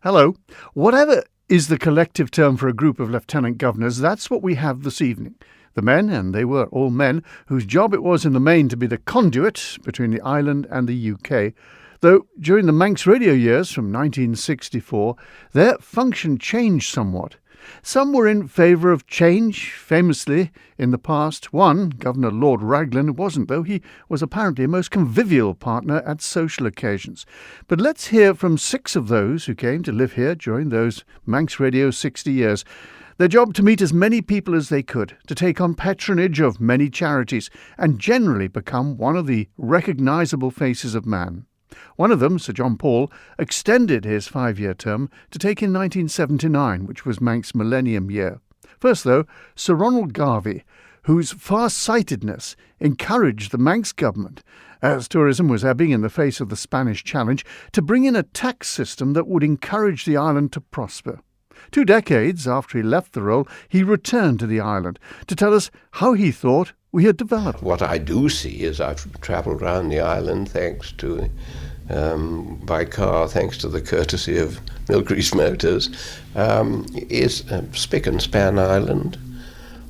Hello. Whatever is the collective term for a group of lieutenant governors, that's what we have this evening. The men, and they were all men, whose job it was in the main to be the conduit between the island and the UK, though during the Manx Radio years from 1964, their function changed somewhat. Some were in favour of change. Famously, in the past, one, Governor Lord Raglan, wasn't, though he was apparently a most convivial partner at social occasions. But let's hear from 6 of those who came to live here during those Manx Radio 60 years. Their job to meet as many people as they could, to take on patronage of many charities, and generally become one of the recognisable faces of man. One of them, Sir John Paul, extended his 5-year term to take in 1979, which was Manx Millennium Year. First, though, Sir Ronald Garvey, whose far-sightedness encouraged the Manx government, as tourism was ebbing in the face of the Spanish challenge, to bring in a tax system that would encourage the island to prosper. 2 decades after he left the role, he returned to the island to tell us how he thought we had developed. What I do see is I've travelled around the island thanks to, by car, thanks to the courtesy of Milk Grease Motors, is a spick and span island,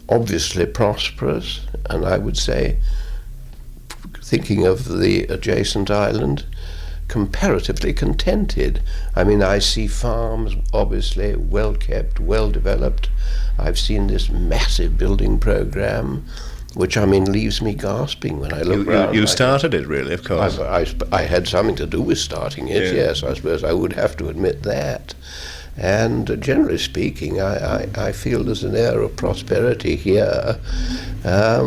obviously prosperous, and I would say, thinking of the adjacent island, comparatively contented. I mean, I see farms, obviously, well kept, well developed. I've seen this massive building program, which, I mean, leaves me gasping when I look around. You started it, really, of course. I had something to do with starting it, yes, I suppose I would have to admit that. And generally speaking, I feel there's an air of prosperity here,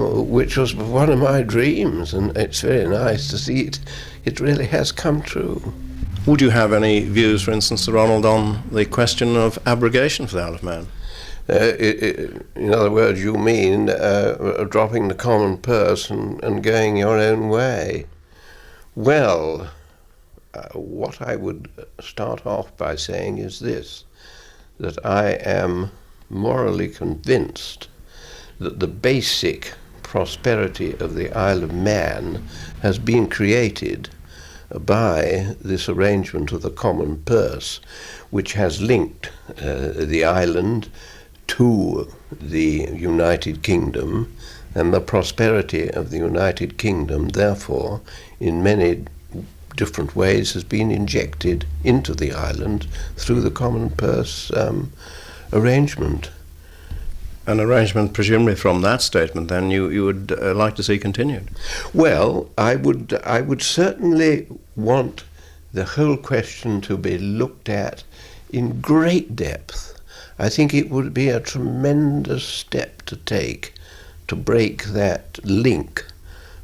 which was one of my dreams, and it's very nice to see it really has come true. Would you have any views, for instance, Sir Ronald, on the question of abrogation for the Isle of Man? In other words, you mean dropping the common purse and going your own way? Well, what I would start off by saying is this, that I am morally convinced that the basic prosperity of the Isle of Man has been created by this arrangement of the common purse, which has linked the island to the United Kingdom, and the prosperity of the United Kingdom, therefore, in many different ways has been injected into the island through the common purse arrangement. An arrangement, presumably from that statement, then you would like to see continued? Well, I would certainly want the whole question to be looked at in great depth. I think it would be a tremendous step to take to break that link,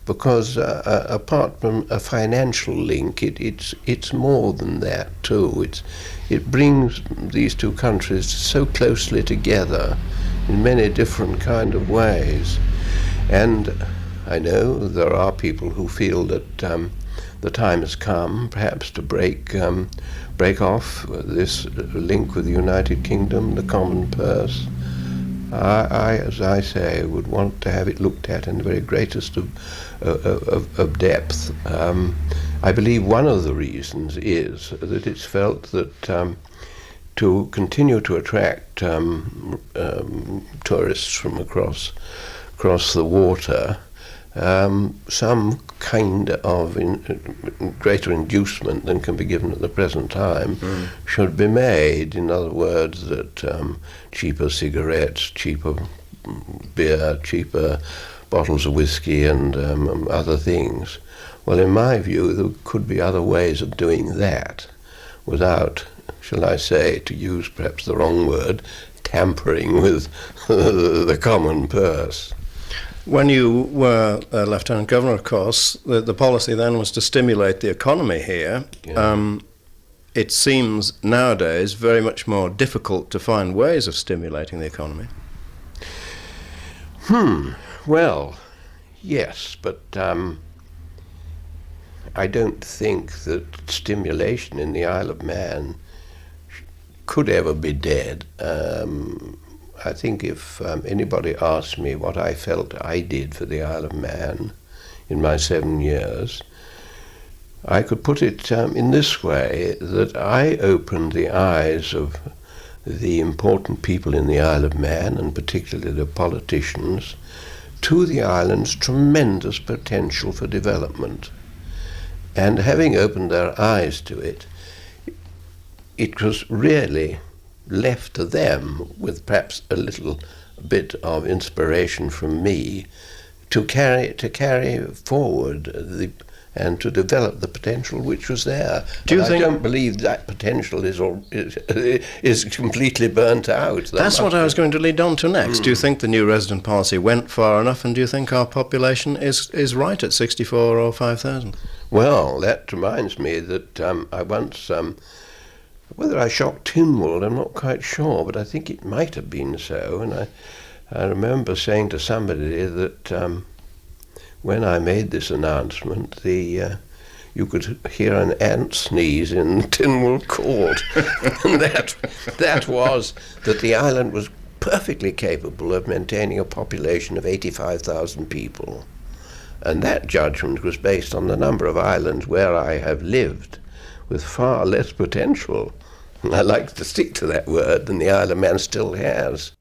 because apart from a financial link, it's more than that too. It brings these two countries so closely together in many different kind of ways. And I know there are people who feel that the time has come perhaps to break off this link with the United Kingdom, the common purse. I, as I say, would want to have it looked at in the very greatest of depth. I believe one of the reasons is that it's felt that to continue to attract tourists from across the water, some kind of greater inducement than can be given at the present time should be made. In other words, that cheaper cigarettes, cheaper beer, cheaper bottles of whiskey and other things. Well, in my view, there could be other ways of doing that without, shall I say, to use perhaps the wrong word, tampering with the common purse. When you were Lieutenant Governor, of course, the policy then was to stimulate the economy here. Yeah. It seems nowadays very much more difficult to find ways of stimulating the economy. Well, yes, but I don't think that stimulation in the Isle of Man could ever be dead. I think if anybody asked me what I felt I did for the Isle of Man in my 7 years, I could put it in this way, that I opened the eyes of the important people in the Isle of Man, and particularly the politicians, to the island's tremendous potential for development. And having opened their eyes to it, it was really left to them, with perhaps a little bit of inspiration from me, to carry forward and to develop the potential which was there. I don't believe that potential is completely burnt out. That's what I was going to lead on to next. Do you think the new resident policy went far enough, and do you think our population is right at 64 or 5,000? Well, that reminds me that I once, whether I shot Tynwald, I'm not quite sure, but I think it might have been so, and I remember saying to somebody that when I made this announcement, you could hear an ant sneeze in Tynwald Court. And that was that the island was perfectly capable of maintaining a population of 85,000 people. And that judgment was based on the number of islands where I have lived with far less potential. And I like to stick to that word than the Isle of Man still has.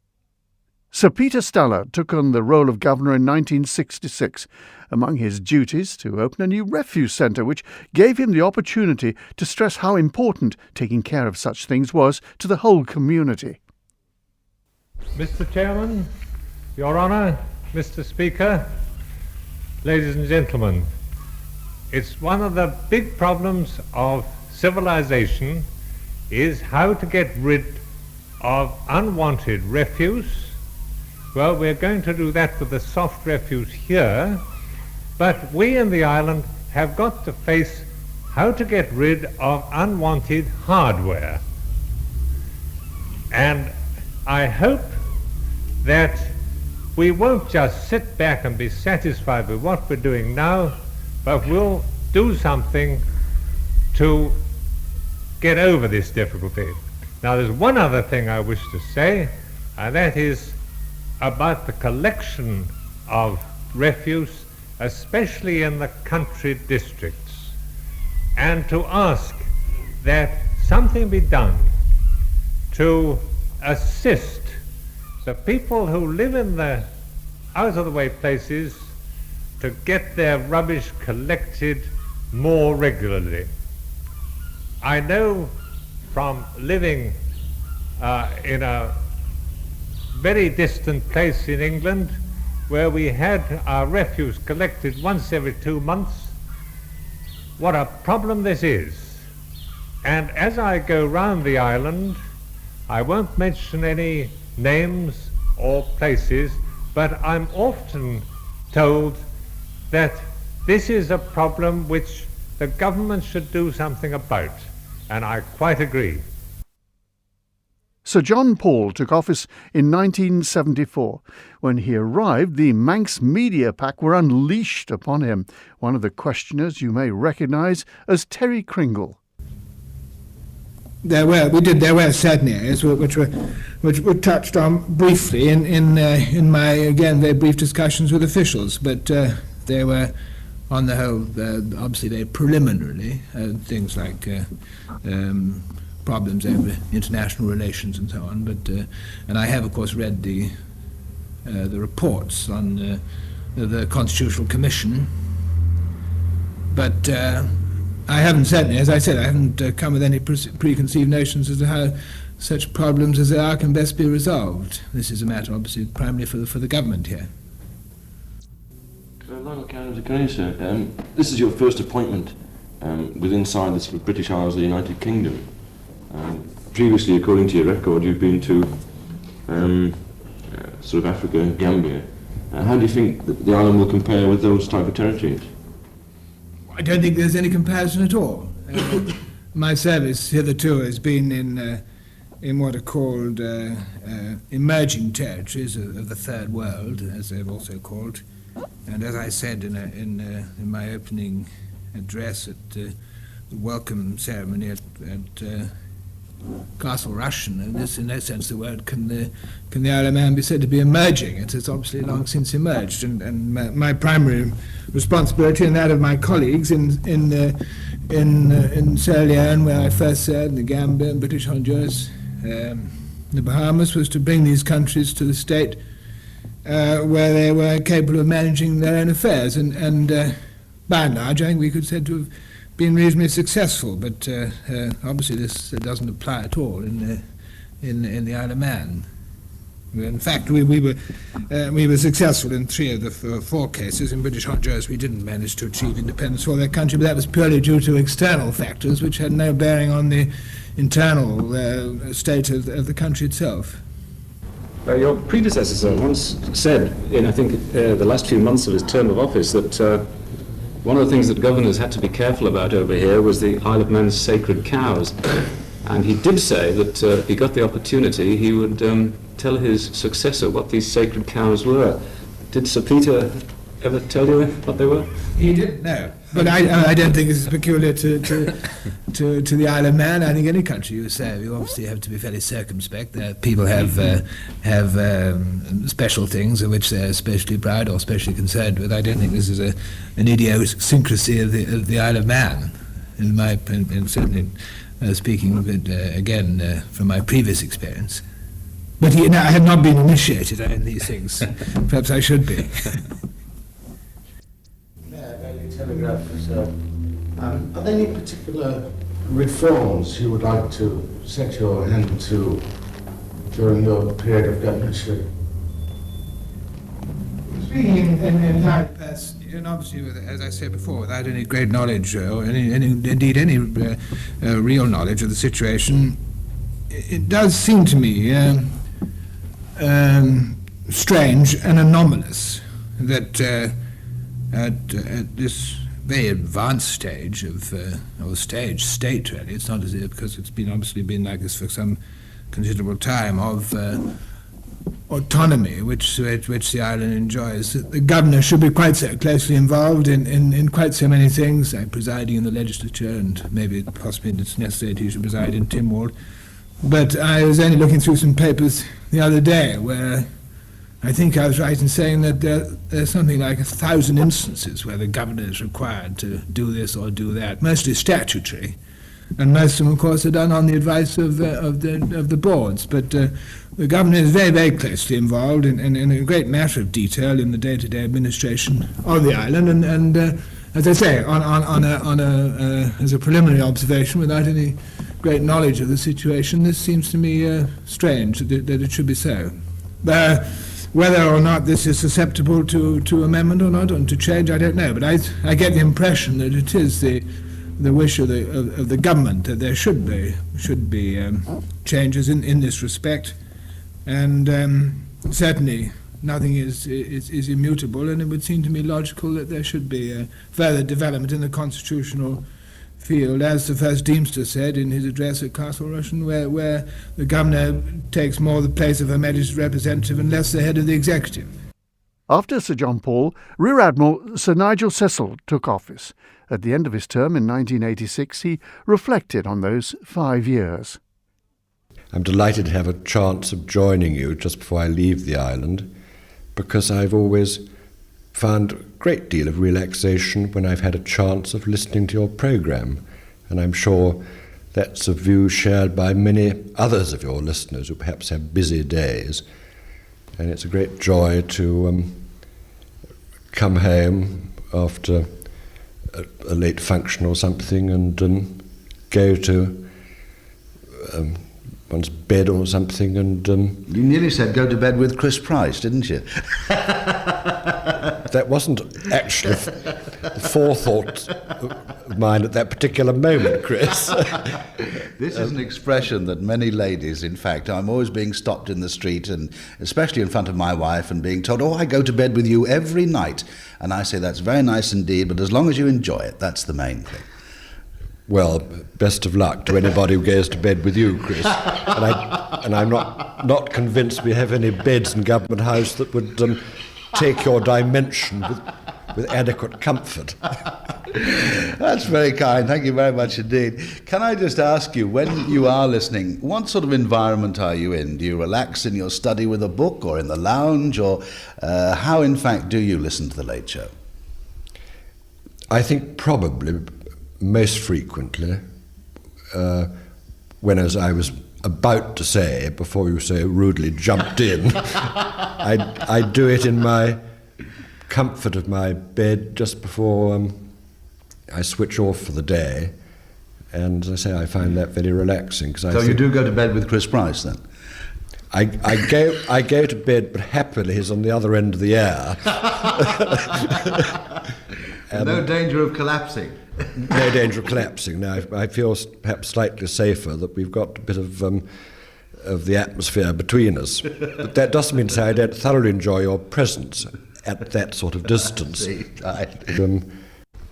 Sir Peter Staller took on the role of governor in 1966, among his duties to open a new refuse centre, which gave him the opportunity to stress how important taking care of such things was to the whole community. Mr. Chairman, Your Honour, Mr. Speaker, ladies and gentlemen, it's one of the big problems of civilization is how to get rid of unwanted refuse. Well, we're going to do that with the soft refuse here, but we in the island have got to face how to get rid of unwanted hardware. And I hope that we won't just sit back and be satisfied with what we're doing now, but we'll do something to get over this difficulty. Now, there's one other thing I wish to say, and that is about the collection of refuse, especially in the country districts, and to ask that something be done to assist the people who live in the out-of-the-way places to get their rubbish collected more regularly. I know from living in a very distant place in England where we had our refuse collected once every 2 months, what a problem this is. And as I go round the island, I won't mention any names or places, but I'm often told that this is a problem which the government should do something about, and I quite agree. Sir John Paul took office in 1974. When he arrived, the Manx media pack were unleashed upon him. One of the questioners you may recognise as Terry Kringle. There were certain areas which were touched on briefly in my, again, very brief discussions with officials, but they were, on the whole, obviously very preliminarily, things like problems over international relations and so on. But and I have, of course, read the reports on the Constitutional Commission, but I haven't, certainly, as I said, I haven't come with any preconceived notions as to how such problems as there are can best be resolved. This is a matter, obviously, primarily for the government here. Lionel Cannon, sir, this is your first appointment inside the sort of British Isles of the United Kingdom. Previously, according to your record, you've been to sort of Africa and Gambia. How do you think that the island will compare with those type of territories? I don't think there's any comparison at all. My service hitherto has been in what are called emerging territories of the Third World, as they're also called. And as I said in my opening address at the welcome ceremony at Castle Russian, and this, in no sense the word, can the Isle of Man be said to be emerging. It has obviously long since emerged, and my primary responsibility and that of my colleagues in Sierra Leone, where I first served, the Gambia and British Honduras, the Bahamas, was to bring these countries to the state where they were capable of managing their own affairs, and by and large I think we could say to have been reasonably successful, but obviously this doesn't apply at all in the Isle of Man. In fact, we were successful in 3 of the 4 cases. In British Honduras we didn't manage to achieve independence for their country, but that was purely due to external factors which had no bearing on the internal state of the country itself. Your predecessor once said, in I think the last few months of his term of office, that one of the things that governors had to be careful about over here was the Isle of Man's sacred cows. And he did say that if he got the opportunity, he would tell his successor what these sacred cows were. Did Sir Peter ever tell you what they were? He didn't, no. But I don't think this is peculiar to the Isle of Man. I think any country you say, you obviously have to be fairly circumspect. People have special things of which they're especially proud or especially concerned with. I don't think this is an idiosyncrasy of the Isle of Man. And certainly speaking of it again from my previous experience. But I have not been initiated in these things. Perhaps I should be. Telegraph, sir. Are there any particular reforms you would like to set your hand to during your period of governorship? Speaking in that, and obviously, as I said before, without any great knowledge or indeed any real knowledge of the situation, it does seem to me strange and anomalous that at this very advanced stage of state really, it's not as if, because it's obviously been like this for some considerable time, of autonomy which the island enjoys. The governor should be quite so closely involved in quite so many things, like presiding in the legislature, and maybe possibly it's necessary he should preside in Tynwald. But I was only looking through some papers the other day where I think I was right in saying that there's something like 1,000 instances where the governor is required to do this or do that, mostly statutory, and most of them, of course, are done on the advice of the boards. But the governor is very, very closely involved in a great matter of detail in the day-to-day administration of the island, and as I say, as a preliminary observation, without any great knowledge of the situation, this seems to me strange that it should be so. Whether or not this is susceptible to amendment or not, and to change, I don't know. But I get the impression that it is the wish of the government that there should be changes in this respect, and certainly nothing is immutable. And it would seem to me logical that there should be further development in the constitutional field, as the first Deemster said in his address at Castle Russian, where the governor takes more the place of Her Majesty's representative and less the head of the executive. After Sir John Paul, Rear Admiral Sir Nigel Cecil took office. At the end of his term in 1986, he reflected on those 5 years. I'm delighted to have a chance of joining you just before I leave the island, because I've always found a great deal of relaxation when I've had a chance of listening to your programme, and I'm sure that's a view shared by many others of your listeners who perhaps have busy days. And it's a great joy to come home after a late function or something and go to one's bed or something and... You nearly said go to bed with Chris Price, didn't you? That wasn't actually the forethought of mine at that particular moment, Chris. This is an expression that many ladies, in fact, I'm always being stopped in the street, and especially in front of my wife, and being told, "Oh, I go to bed with you every night." And I say, that's very nice indeed, but as long as you enjoy it, that's the main thing. Well, best of luck to anybody who goes to bed with you, Chris. And I'm not convinced we have any beds in Government House that would take your dimension with adequate comfort. That's very kind. Thank you very much indeed. Can I just ask you, when you are listening, what sort of environment are you in? Do you relax in your study with a book or in the lounge, or how, in fact, do you listen to The Late Show? I think probably most frequently, when, as I was about to say, before you so rudely jumped in, I do it in my comfort of my bed just before I switch off for the day. And as I say, I find that very relaxing. So you do go to bed with Chris Price then? I go to bed, but happily he's on the other end of the air. No danger of collapsing? No danger of collapsing. Now, I feel perhaps slightly safer that we've got a bit of the atmosphere between us. But that doesn't mean to say I don't thoroughly enjoy your presence at that sort of distance.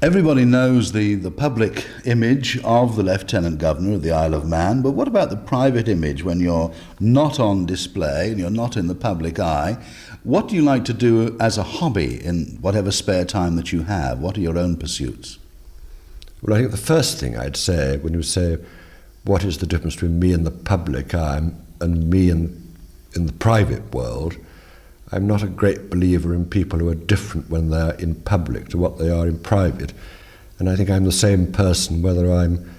Everybody knows the public image of the Lieutenant Governor of the Isle of Man, but what about the private image when you're not on display and you're not in the public eye? What do you like to do as a hobby in whatever spare time that you have? What are your own pursuits? Well, I think the first thing I'd say, when you say, what is the difference between me in the public eye and me in the private world, I'm not a great believer in people who are different when they're in public to what they are in private. And I think I'm the same person whether I'm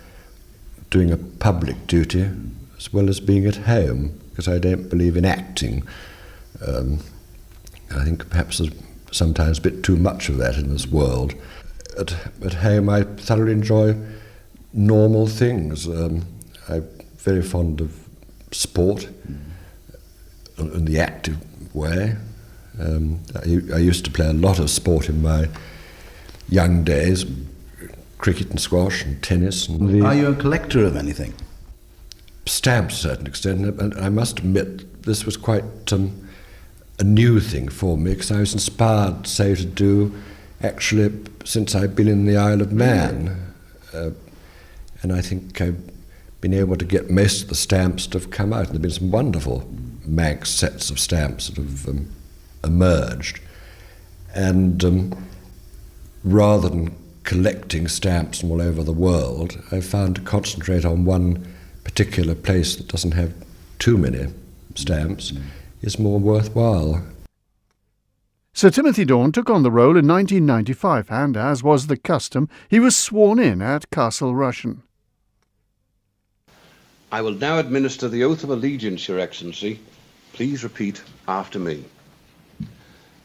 doing a public duty as well as being at home, because I don't believe in acting. I think perhaps there's sometimes a bit too much of that in this world. At home I thoroughly enjoy normal things. I'm very fond of sport in the active way. I used to play a lot of sport in my young days, cricket and squash and tennis. And are you a collector of anything? Stamps to a certain extent, and I must admit this was quite a new thing for me, because I was inspired, say, to do, actually, since I've been in the Isle of Man, and I think I've been able to get most of the stamps that have come out. There have been some wonderful Manx sets of stamps that have emerged, and rather than collecting stamps from all over the world, I've found to concentrate on one particular place that doesn't have too many stamps is more worthwhile. Sir Timothy Dawn took on the role in 1995, and, as was the custom, he was sworn in at Castle Rushen. I will now administer the oath of allegiance, Your Excellency. Please repeat after me.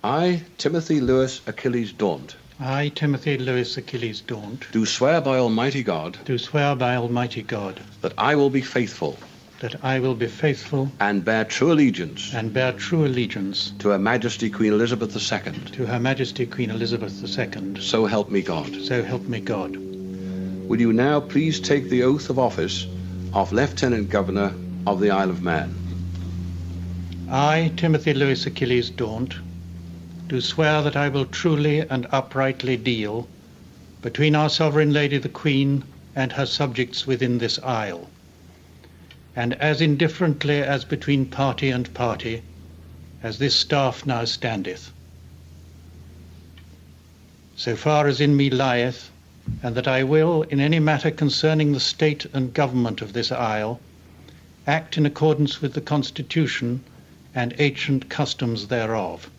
I, Timothy Lewis Achilles Daunt. I, Timothy Lewis Achilles Daunt. Do swear by Almighty God. Do swear by Almighty God. That I will be faithful. That I will be faithful. And bear true allegiance. And bear true allegiance. To Her Majesty Queen Elizabeth II. To Her Majesty Queen Elizabeth II. So help me God. So help me God. Will you now please take the oath of office of Lieutenant Governor of the Isle of Man? I, Timothy Lewis Achilles Daunt, do swear that I will truly and uprightly deal between our Sovereign Lady the Queen and her subjects within this isle, and as indifferently as between party and party, as this staff now standeth. So far as in me lieth, and that I will, in any matter concerning the state and government of this isle, act in accordance with the Constitution and ancient customs thereof,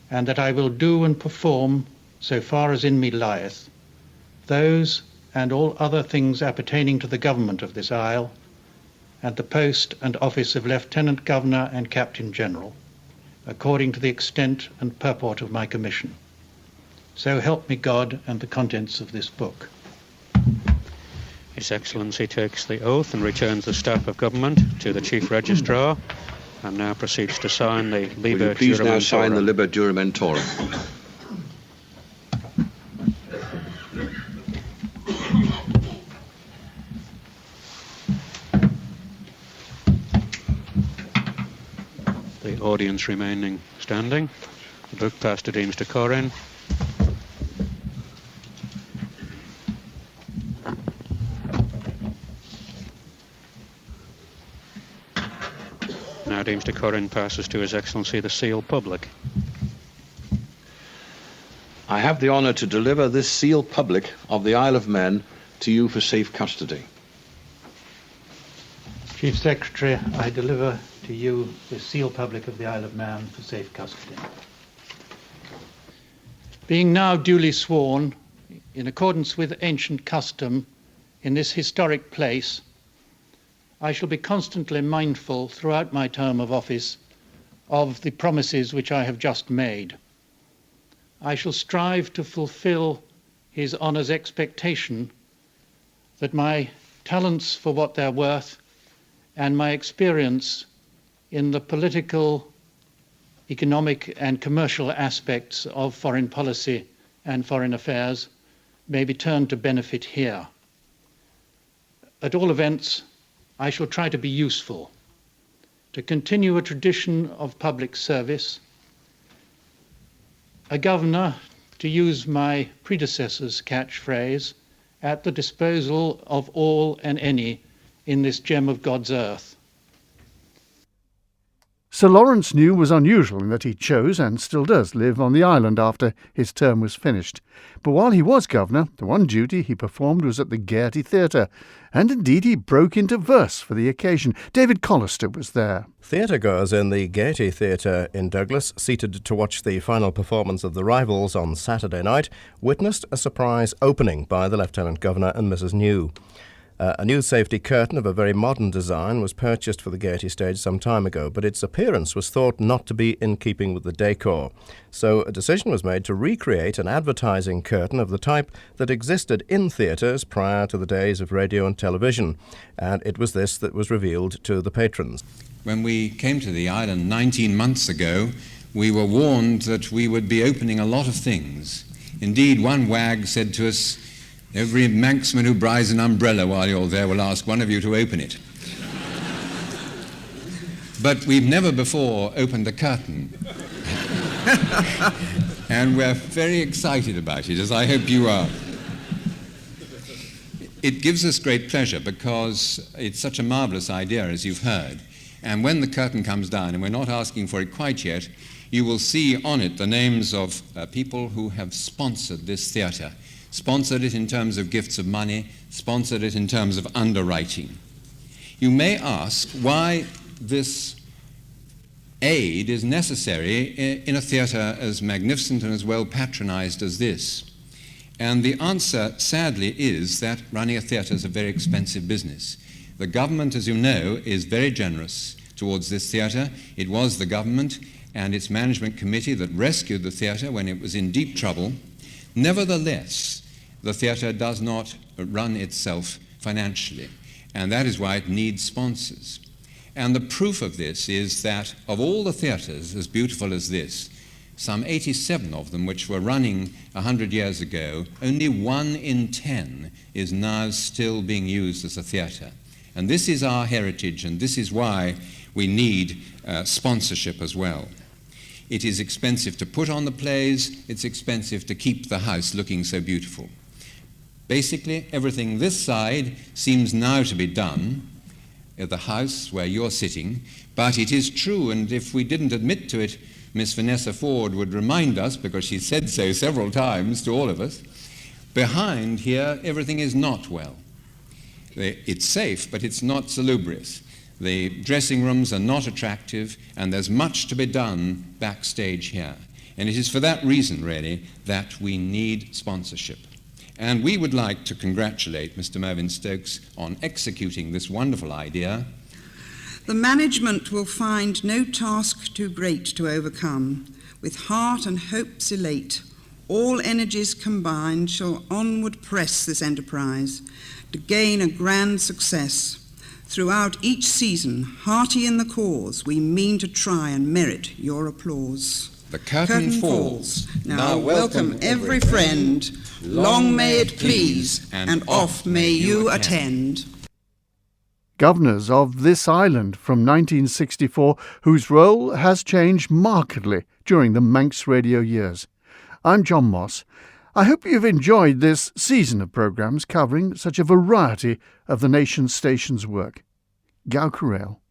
and that I will do and perform, so far as in me lieth, those and all other things appertaining to the government of this isle, and the post and office of Lieutenant Governor and Captain General, according to the extent and purport of my commission. So help me God and the contents of this book. His Excellency takes the oath and returns the staff of government to the Chief Registrar, and now proceeds to sign the Liber Juramentorum. Will you please now sign the Liber Juramentorum? The audience remaining standing. The book passed to Mr. Corrin. Now Mr. Corrin passes to His Excellency the seal public. I have the honour to deliver this seal public of the Isle of Man to you for safe custody. Chief Secretary, I deliver to you the seal public of the Isle of Man for safe custody. Being now duly sworn, in accordance with ancient custom, in this historic place, I shall be constantly mindful throughout my term of office of the promises which I have just made. I shall strive to fulfill His Honour's expectation that my talents for what they're worth and my experience in the political, economic and commercial aspects of foreign policy and foreign affairs may be turned to benefit here. At all events, I shall try to be useful, to continue a tradition of public service, a governor, to use my predecessor's catchphrase, at the disposal of all and any in this gem of God's earth. Sir Lawrence New was unusual in that he chose, and still does, live on the island after his term was finished. But while he was governor, the one duty he performed was at the Gaiety Theatre, and indeed he broke into verse for the occasion. David Collister was there. Theatregoers in the Gaiety Theatre in Douglas, seated to watch the final performance of The Rivals on Saturday night, witnessed a surprise opening by the Lieutenant Governor and Mrs. New. A new safety curtain of a very modern design was purchased for the Gaiety stage some time ago, but its appearance was thought not to be in keeping with the decor. So a decision was made to recreate an advertising curtain of the type that existed in theatres prior to the days of radio and television, and it was this that was revealed to the patrons. When we came to the island 19 months ago, we were warned that we would be opening a lot of things. Indeed, one wag said to us, "Every Manxman who buys an umbrella while you're there will ask one of you to open it." But we've never before opened a curtain. And we're very excited about it, as I hope you are. It gives us great pleasure because it's such a marvellous idea, as you've heard. And when the curtain comes down, and we're not asking for it quite yet, you will see on it the names of people who have sponsored this theatre. Sponsored it in terms of gifts of money, sponsored it in terms of underwriting. You may ask why this aid is necessary in a theatre as magnificent and as well patronized as this. And the answer, sadly, is that running a theatre is a very expensive business. The government, as you know, is very generous towards this theatre. It was the government and its management committee that rescued the theatre when it was in deep trouble. Nevertheless, the theatre does not run itself financially, and that is why it needs sponsors. And the proof of this is that of all the theatres as beautiful as this, some 87 of them which were running 100 years ago, only 1 in 10 is now still being used as a theatre. And this is our heritage, and this is why we need sponsorship as well. It is expensive to put on the plays, it's expensive to keep the house looking so beautiful. Basically, everything this side seems now to be done at the house where you're sitting, but it is true, and if we didn't admit to it, Miss Vanessa Ford would remind us, because she said so several times to all of us, behind here everything is not well. It's safe, but it's not salubrious. The dressing rooms are not attractive, and there's much to be done backstage here. And it is for that reason, really, that we need sponsorship. And we would like to congratulate Mr. Mervyn Stokes on executing this wonderful idea. The management will find no task too great to overcome. With heart and hopes elate, all energies combined shall onward press this enterprise to gain a grand success. Throughout each season, hearty in the cause, we mean to try and merit your applause. The curtain falls. Now welcome every friend. Long may it please, and oft may you attend. Governors of this island from 1964, whose role has changed markedly during the Manx Radio years. I'm John Moss. I hope you've enjoyed this season of programmes covering such a variety of the nation's station's work. Gau Corral.